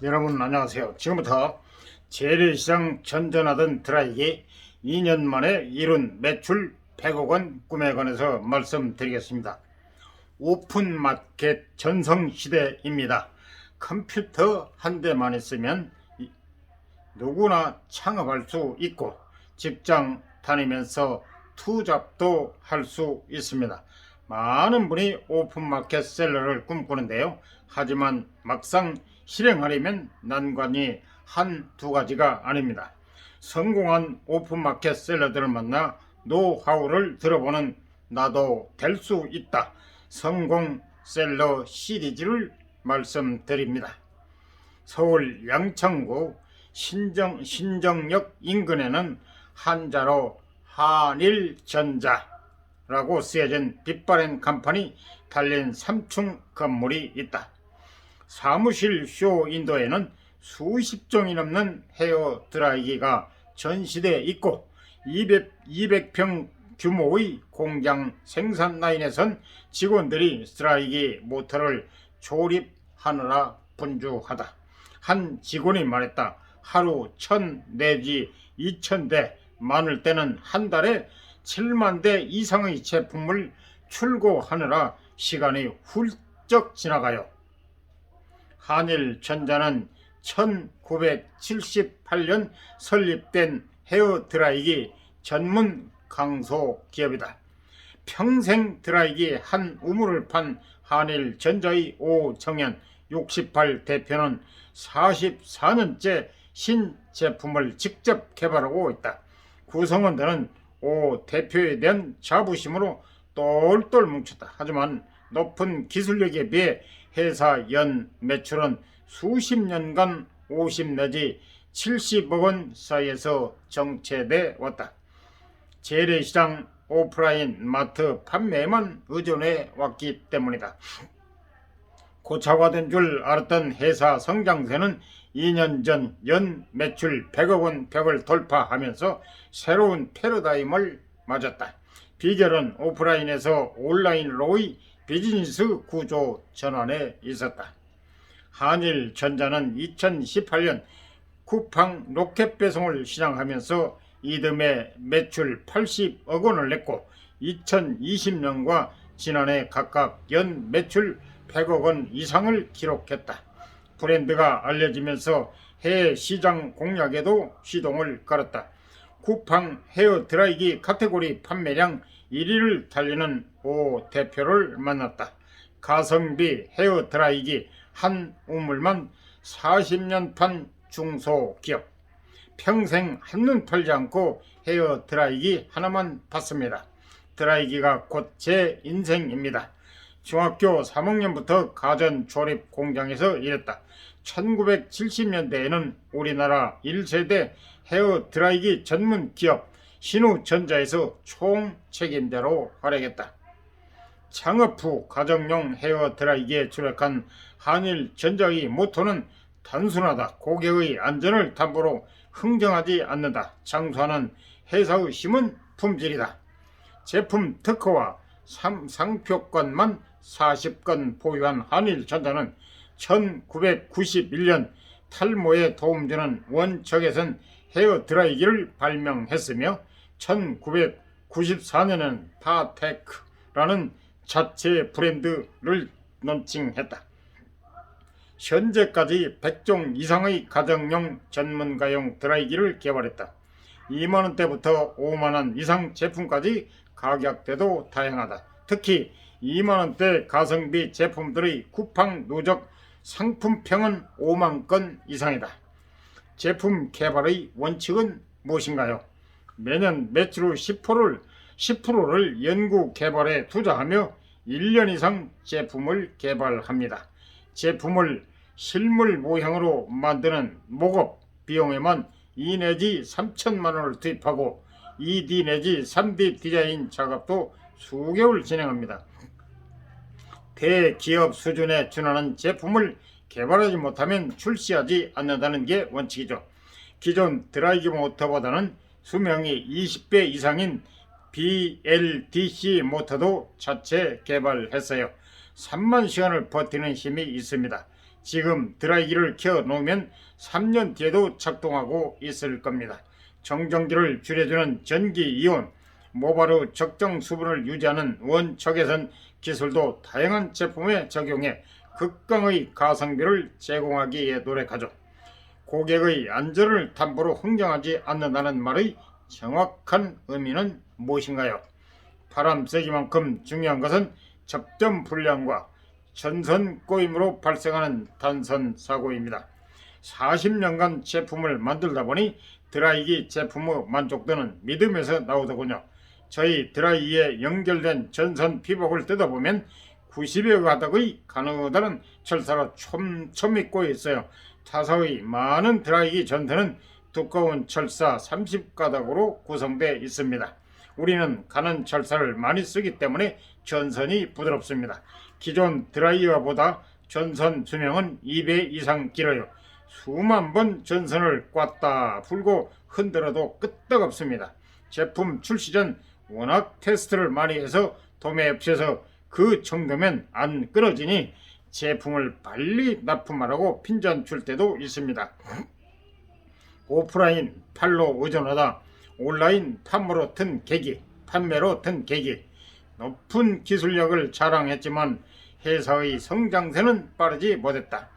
여러분 안녕하세요. 지금부터 재래시장 전전하던 드라이기 2년 만에 이룬 매출 100억 원 꿈에 관해서 말씀드리겠습니다. 오픈마켓 전성시대입니다. 컴퓨터 한 대만 있으면 누구나 창업할 수 있고 직장 다니면서 투잡도 할 수 있습니다. 많은 분이 오픈마켓 셀러를 꿈꾸는데요. 하지만 막상 실행하려면 난관이 한두 가지가 아닙니다. 성공한 오픈마켓 셀러들을 만나 노하우를 들어보는 나도 될 수 있다 성공 셀러 시리즈를 말씀드립니다. 서울 양천구 신정역 인근에는 한자로 한일전자라고 쓰여진 빛바랜 간판이 달린 3층 건물이 있다. 사무실 쇼 인도에는 수십 종이 넘는 헤어 드라이기가 전시되어 있고 200평 규모의 공장 생산 라인에선 직원들이 드라이기 모터를 조립하느라 분주하다. 한 직원이 말했다. 하루 1000 내지 2000대, 많을 때는 한 달에 7만 대 이상의 제품을 출고하느라 시간이 훌쩍 지나가요. 한일전자는 1978년 설립된 헤어드라이기 전문 강소 기업이다. 평생 드라이기 한 우물을 판 한일전자의 오정현 68 대표는 44년째 신제품을 직접 개발하고 있다. 구성원들은 오 대표에 대한 자부심으로 똘똘 뭉쳤다. 하지만 높은 기술력에 비해 회사 연 매출은 수십 년간 50 내지 70억 원 사이에서 정체돼 왔다. 재래시장 오프라인 마트 판매에만 의존해 왔기 때문이다. 고착화된 줄 알았던 회사 성장세는 2년 전 연 매출 100억 원 벽을 돌파하면서 새로운 패러다임을 맞았다. 비결은 오프라인에서 온라인으로의 비즈니스 구조 전환에 있었다. 한일전자는 2018년 쿠팡 로켓 배송을 시작하면서 이듬해 매출 80억 원을 냈고 2020년과 지난해 각각 연 매출 100억 원 이상을 기록했다. 브랜드가 알려지면서 해외 시장 공략에도 시동을 걸었다. 쿠팡 헤어 드라이기 카테고리 판매량 1위를 달리는 오 대표를 만났다. 가성비 헤어 드라이기 한 우물만 40년 판 중소기업. 평생 한눈 팔지 않고 헤어 드라이기 하나만 봤습니다. 드라이기가 곧 제 인생입니다. 중학교 3학년부터 가전 조립 공장에서 일했다. 1970년대에는 우리나라 1세대 헤어 드라이기 전문 기업 신우전자에서 총 책임자로 활약했다. 창업 후 가정용 헤어 드라이기에 주력한 한일전자의 모토는 단순하다. 고객의 안전을 담보로 흥정하지 않는다. 장수하는 회사의 힘은 품질이다. 제품 특허와 상표권만 40건 보유한 한일전자는 1991년 탈모에 도움주는 원적외선 헤어 드라이기를 발명했으며 1994년에는 파테크라는 자체 브랜드를 론칭했다. 현재까지 100종 이상의 가정용 전문가용 드라이기를 개발했다. 2만원대부터 5만원 이상 제품까지 가격대도 다양하다. 특히 2만원대 가성비 제품들의 쿠팡 누적 상품평은 5만 건 이상이다. 제품 개발의 원칙은 무엇인가요? 매년 매출 10%를 연구 개발에 투자하며 1년 이상 제품을 개발합니다. 제품을 실물 모형으로 만드는 목업 비용에만 2 내지 3천만 원을 투입하고 2D 내지 3D 디자인 작업도 수개월 진행합니다. 대기업 수준에 준하는 제품을 개발하지 못하면 출시하지 않는다는 게 원칙이죠. 기존 드라이기 모터보다는 수명이 20배 이상인 BLDC 모터도 자체 개발했어요. 3만 시간을 버티는 힘이 있습니다. 지금 드라이기를 켜 놓으면 3년 뒤에도 작동하고 있을 겁니다. 정전기를 줄여주는 전기이온, 모바르 적정 수분을 유지하는 원적외선 기술도 다양한 제품에 적용해 극강의 가성비를 제공하기에 노력하죠. 고객의 안전을 담보로 흥정하지 않는다는 말의 정확한 의미는 무엇인가요? 바람 세기만큼 중요한 것은 접점 불량과 전선 꼬임으로 발생하는 단선 사고입니다. 40년간 제품을 만들다 보니 드라이기 제품의 만족도는 믿음에서 나오더군요. 저희 드라이기에 연결된 전선 피복을 뜯어보면 90여 가닥의 가느다란 철사로 촘촘히 꼬여 있어요. 타사의 많은 드라이기 전선은 두꺼운 철사 30가닥으로 구성되어 있습니다. 우리는 가는 철사를 많이 쓰기 때문에 전선이 부드럽습니다. 기존 드라이어보다 전선 수명은 2배 이상 길어요. 수만 번 전선을 꽈다 풀고 흔들어도 끄떡없습니다. 제품 출시 전 워낙 테스트를 많이 해서 도매업체에서 그 정도면 안 끊어지니 제품을 빨리 납품하라고 핀잔 줄 때도 있습니다. 오프라인 판로 의존하다 온라인 판매로 든 계기, 높은 기술력을 자랑했지만 회사의 성장세는 빠르지 못했다.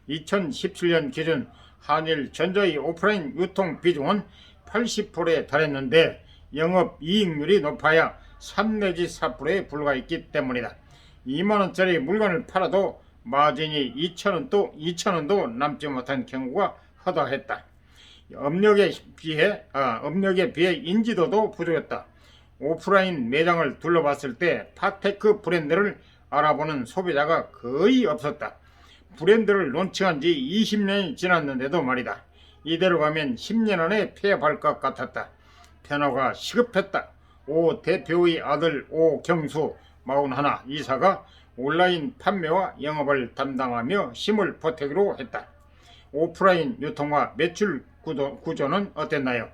2017년 기준 한일 전자의 오프라인 유통 비중은 80%에 달했는데 영업이익률이 높아야 3 내지 4%에 불과했기 때문이다. 2만원짜리 물건을 팔아도 마진이 2천원도 남지 못한 경우가 허다했다. 업력에 비해 인지도도 부족했다. 오프라인 매장을 둘러봤을 때 팟테크 브랜드를 알아보는 소비자가 거의 없었다. 브랜드를 론칭한 지 20년이 지났는데도 말이다. 이대로 가면 10년 안에 폐업할 것 같았다. 변화가 시급했다. 오 대표의 아들 오경수 41 이사가 온라인 판매와 영업을 담당하며 힘을 보태기로 했다. 오프라인 유통과 매출 구조는 어땠나요?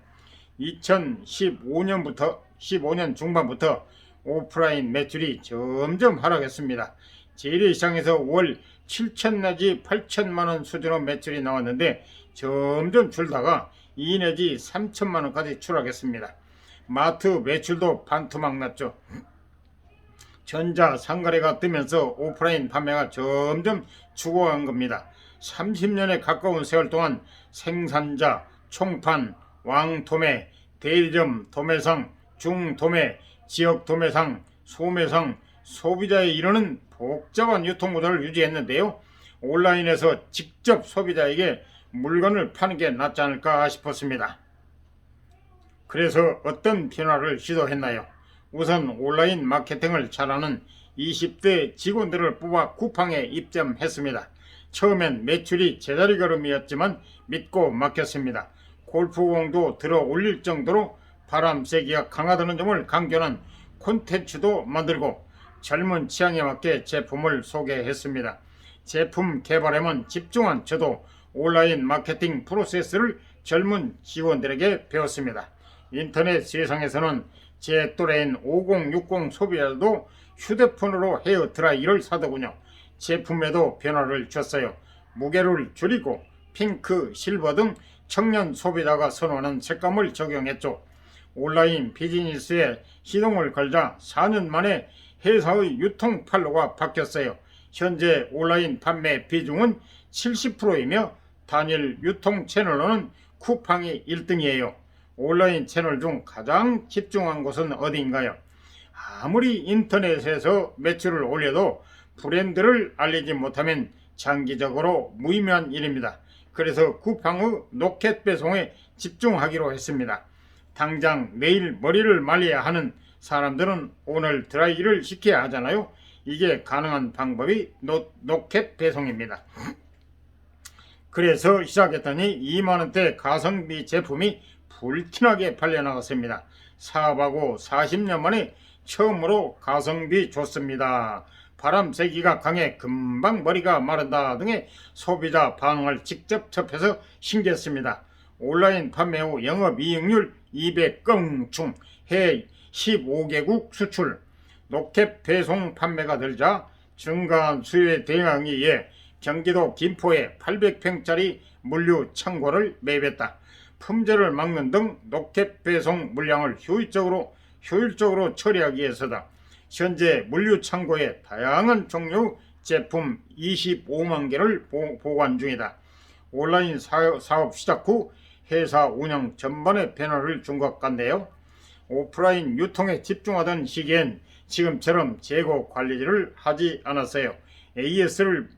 15년 중반부터 오프라인 매출이 점점 하락했습니다. 재래시장에서 월 7천 내지 8천만원 수준의 매출이 나왔는데 점점 줄다가 2 내지 3천만원까지 추락했습니다. 마트 매출도 반토막 났죠. 전자 상거래가 뜨면서 오프라인 판매가 점점 죽어간 겁니다. 30년에 가까운 세월 동안 생산자, 총판, 왕도매, 대리점 도매상, 중도매, 지역 도매상, 소매상, 소비자에 이르는 복잡한 유통구조를 유지했는데요. 온라인에서 직접 소비자에게 물건을 파는 게 낫지 않을까 싶었습니다. 그래서 어떤 변화를 시도했나요? 우선 온라인 마케팅을 잘하는 20대 직원들을 뽑아 쿠팡에 입점했습니다. 처음엔 매출이 제자리 걸음이었지만 믿고 맡겼습니다. 골프공도 들어 올릴 정도로 바람 세기가 강하다는 점을 강조하는 콘텐츠도 만들고 젊은 취향에 맞게 제품을 소개했습니다. 제품 개발에만 집중한 저도 온라인 마케팅 프로세스를 젊은 직원들에게 배웠습니다. 인터넷 세상에서는 제 또래인 5060 소비자도 휴대폰으로 헤어 드라이기를 사더군요. 제품에도 변화를 줬어요. 무게를 줄이고 핑크, 실버 등 청년 소비자가 선호하는 색감을 적용했죠. 온라인 비즈니스에 시동을 걸자 4년 만에 회사의 유통 판로가 바뀌었어요. 현재 온라인 판매 비중은 70%이며 단일 유통 채널로는 쿠팡이 1등이에요. 온라인 채널 중 가장 집중한 곳은 어디인가요? 아무리 인터넷에서 매출을 올려도 브랜드를 알리지 못하면 장기적으로 무의미한 일입니다. 그래서 쿠팡의 로켓 배송에 집중하기로 했습니다. 당장 내일 머리를 말려야 하는 사람들은 오늘 드라이기를 시켜야 하잖아요. 이게 가능한 방법이 로켓 배송입니다. 그래서 시작했더니 2만원대 가성비 제품이 불티나게 팔려나갔습니다. 사업하고 40년 만에 처음으로 가성비 좋습니다. 바람 세기가 강해 금방 머리가 마른다 등의 소비자 반응을 직접 접해서 신기했습니다. 온라인 판매 후 영업이익률 200껑충, 해 15개국 수출, 로켓 배송 판매가 늘자 증가한 수요에 대응하기 위해 경기도 김포에 800평짜리 물류 창고를 매입했다. 품절을 막는 등 로켓 배송 물량을 효율적으로 처리하기 위해서다. 현재 물류 창고에 다양한 종류 제품 25만 개를 보관 중이다. 온라인 사업 시작 후 회사 운영 전반에 변화를 준 것 같네요. 오프라인 유통에 집중하던 시기엔 지금처럼 재고 관리를 하지 않았어요. AS를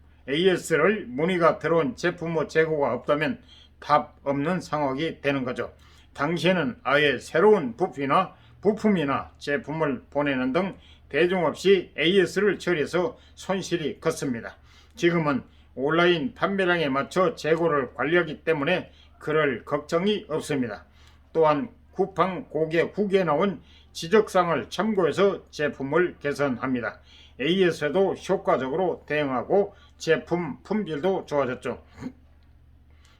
문의가 들어온 제품 재고가 없다면 답 없는 상황이 되는 거죠. 당시에는 아예 새로운 부품이나 제품을 보내는 등 대중 없이 AS를 처리해서 손실이 컸습니다. 지금은 온라인 판매량에 맞춰 재고를 관리하기 때문에 그럴 걱정이 없습니다. 또한 쿠팡 고객 후기에 나온 지적사항을 참고해서 제품을 개선합니다. AS에도 효과적으로 대응하고 제품 품질도 좋아졌죠.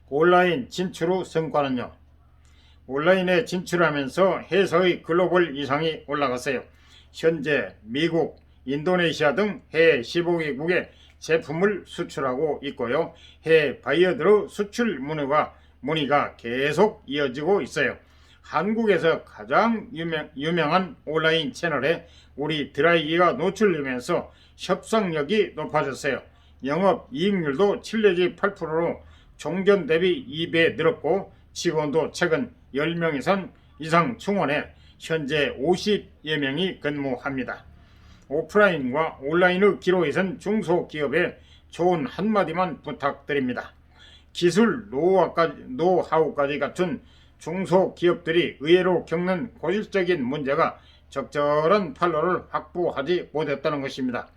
온라인 진출 후 성과는요. 온라인에 진출하면서 회사의 글로벌 위상이 올라갔어요. 현재 미국, 인도네시아 등 해외 15개국에 제품을 수출하고 있고요. 해외 바이어들의 수출 문의가 계속 이어지고 있어요. 한국에서 가장 유명한 온라인 채널에 우리 드라이기가 노출되면서 협상력이 높아졌어요. 영업 이익률도 7내지 8%로 종전 대비 2배 늘었고 직원도 최근 10명 이상 충원해 현재 50여 명이 근무합니다. 오프라인과 온라인의 기로에선 중소기업에 좋은 한마디만 부탁드립니다. 기술 노하우까지 갖춘 중소기업들이 의외로 겪는 고질적인 문제가 적절한 판로를 확보하지 못했다는 것입니다.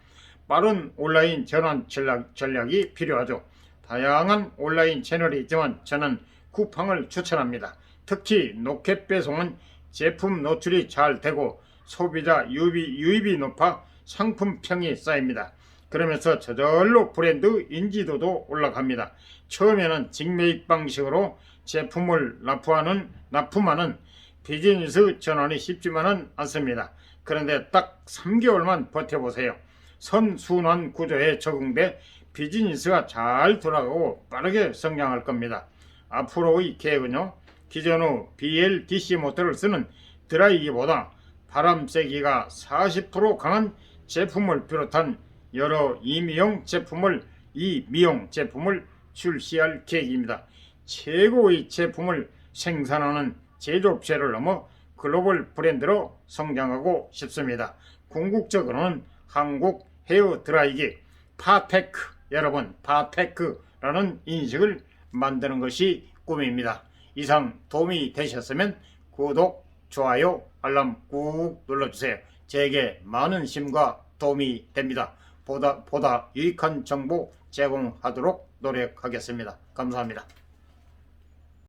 빠른 온라인 전환 전략이 필요하죠. 다양한 온라인 채널이 있지만 저는 쿠팡을 추천합니다. 특히 로켓 배송은 제품 노출이 잘 되고 소비자 유입이 높아 상품평이 쌓입니다. 그러면서 저절로 브랜드 인지도도 올라갑니다. 처음에는 직매입 방식으로 제품을 납품하는 비즈니스 전환이 쉽지만은 않습니다. 그런데 딱 3개월만 버텨보세요. 선순환 구조에 적응돼 비즈니스가 잘 돌아가고 빠르게 성장할 겁니다. 앞으로의 계획은요. 기존의 BLDC 모터를 쓰는 드라이기보다 바람 세기가 40% 강한 제품을 비롯한 여러 미용 제품을 출시할 계획입니다. 최고의 제품을 생산하는 제조업체를 넘어 글로벌 브랜드로 성장하고 싶습니다. 궁극적으로는 한국 헤어 드라이기 파테크라는 인식을 만드는 것이 꿈입니다. 이상 도움이 되셨으면 구독, 좋아요, 알람 꾹 눌러주세요. 제게 많은 힘과 도움이 됩니다. 보다 유익한 정보 제공하도록 노력하겠습니다. 감사합니다.